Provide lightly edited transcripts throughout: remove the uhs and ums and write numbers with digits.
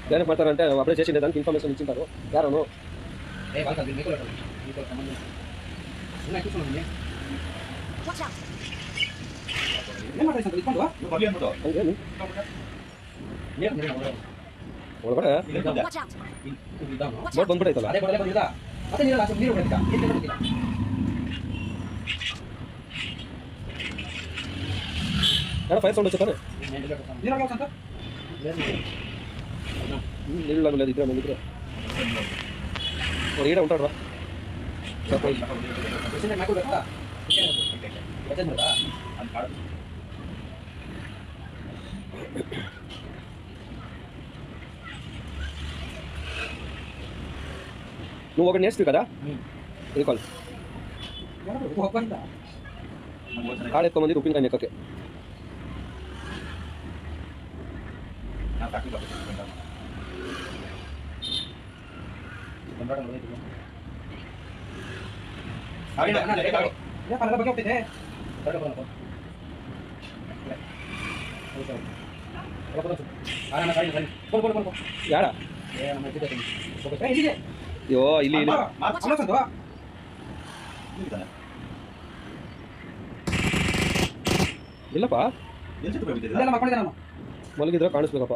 ಏನಕ್ಕೆ ಮಾಡ್ತಾರಂటే ಅಪ್ಲೈ చేసిండే దానికి ఇన్ఫర్మేషన్ ఇచ్చింటారు ಯಾರను ఏ బాగా మీకు సంబంధం ఉన్నాయి చూస్తున్నాను ಏನು ಮಾಡ್ತಾ ಇದ್ದೀರಾ ಇಟ್ಕೊಂಡು ನೀವು ಬರ್ಲಿ ಅಂದ್ಬಿಟ್ಟು ಹಂಗೆ ಏನು ಒಳಗಡೆ ಬೋಟ್ ಬಂದ್ಬಿಟ್ಟೈತಲ್ಲ ಅದೇ ಬರಲೇ ಬಂದಿಲ್ಲ ಮತ್ತೆ ನೀರು ಹಾಕಿ ನೀರು ಹೊಡೆದಿಲ್ಲ ಏನು ಗೊತ್ತಿಲ್ಲ ಯಾರು ಫೈರ್ ಸೌಂಡ್ వచ్చేತಾನೆ ನೀರು ಹಾಕಿ ಅಂತ నీళ్ళు లేదు ఇద్దరు మంది ఇద్దరు ఈడ ఉంటాడు రా నువ్వు ఒకటి నేర్చుకు కదా ఇది కాల్ కాడ ఎక్కువ మంది ఉప్పినకాయ ఎక్కకే ಯಾರ ಅಯ್ಯೋ ಇಲ್ಲಿ ಇಲ್ಲಪ್ಪ ಮಲಗಿದ್ರೆ ಕಾಣಿಸ್ಬೇಕಪ್ಪ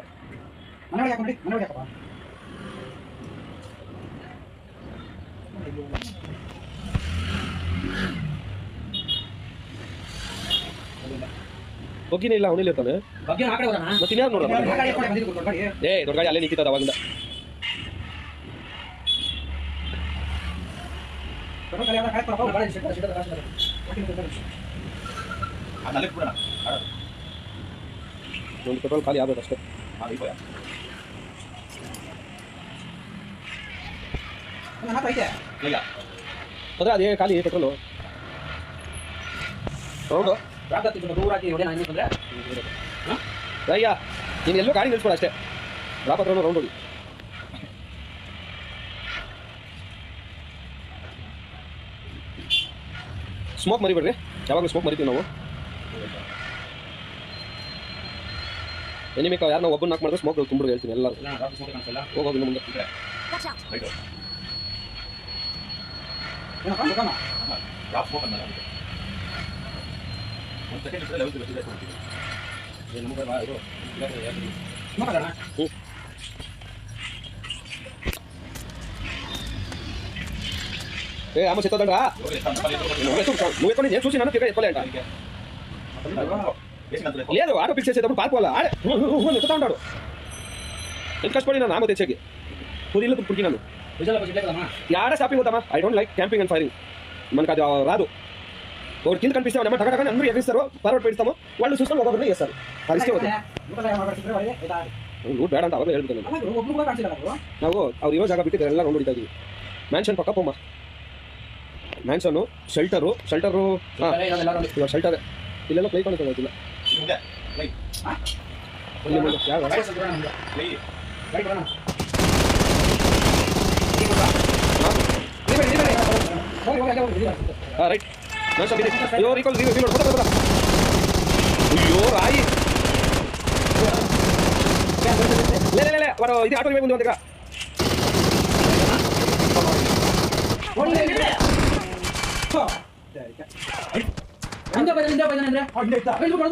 ಹೋಗಿನೇ ಇಲ್ಲ ಅವನಿಲ್ಲ ಇರ್ತಾನೆ ಮತ್ತೆ ಇನ್ಯಾರು ನೋಡ ಏ ದೊಡ್ಡ ಗಾಡಿ ಅಲ್ಲೇ ನಿಂತಿತ್ತದ ಅವಾಗಿಂದ ಒಂದು ಪೆಟ್ರೋಲ್ ಖಾಲಿ ಆಗ್ಬೇಕು ಅಷ್ಟೇ ಅಂದ್ರೆ ಅದೇ ಖಾಲಿ ಪೆಟ್ರೋಲು ಹೌದು ಅಯ್ಯ ನೀನು ಎಲ್ಲೂ ಗಾಡಿ ನಿಲ್ಸ್ಕೊಳ ಅಷ್ಟೇ ಡ್ರಾಪ್ ಹತ್ರ ರೌಂಡ್ ಹೋಗಿ ಸ್ಮೋಕ್ ಮರಿಬೇಡ್ರಿ ಯಾವಾಗಲೂ ಸ್ಮೋಕ್ ಮರಿತೀವಿ ನಾವು ಎನಿಮಿಕ ಯಾರು ನಾವು ಒಬ್ಬನ ನಾಕ್ ಮಾಡಿದ್ರೆ ಸ್ಮೋಕ್ ತುಂಬಿಡ್ದು ಹೇಳ್ತೀನಿ ಎಲ್ಲರೂ ಹೋಗೋಗಿ ಇನ್ನು ಮುಂದೆ ఏ అమ్మ చెత్తదండ్రా నువ్వు ఎక్కడ నేను చూసి నన్ను ఎక్కలే అంట లేదు ఆటో ఫిక్స్ చేసేటప్పుడు పారిపోవాలా ఆడే ఎత్తుతా ఉంటాడు ఎంత కష్టపడి నన్ను ఆమె తెచ్చేకి కొద్ది ఇల్లు పుట్టినాను ఆడ షాపింగ్ పోతామా I don't like camping and firing మనకు అది రాదు ఒకటి కింద కనిపిస్తామన్నమాట టగటగా అందరూ ఎగిరిస్తారు ఫార్వర్డ్ పెడతాము వాళ్ళు చూస్తాము ఒకరిని చేస్తారు అది ಇಷ್ಟೇ ರೂಟ್ ಬೇಡ ಅಂತ ಅವಾಗ ಹೇಳ್ಬಿಟ್ಟೆ ನಾವು ಅವ್ರು ಇರೋ ಜಾಗ ಬಿಟ್ಟಿದ್ದಾರೆ ಎಲ್ಲ ರೌಂಡ್ ಹೊಡಿತಾ ಇದೀವಿ ಮ್ಯಾನ್ಷನ್ ಪಕ್ಕ ಪೋಮ್ಮ ಮ್ಯಾನ್ಷನ್ನು ಶೆಲ್ಟರು ಇವಾಗ ಶೆಲ್ಟರ್ ಇಲ್ಲೆಲ್ಲ ಪ್ಲೇ ಕಾಣಿಸ್ತಾ ರೈಟ್ ಅಯ್ಯೋ ರೀಕಾಲ್ ಅಯ್ಯೋ ರಾಯಿ ಲೇ ವಾರು ಇದು ಆಟೋ ಮುಂದೆ ಒಂದಿಗ ಹಿಂದೆ ಬೈದಾನೆ ಅಂದ್ರೆ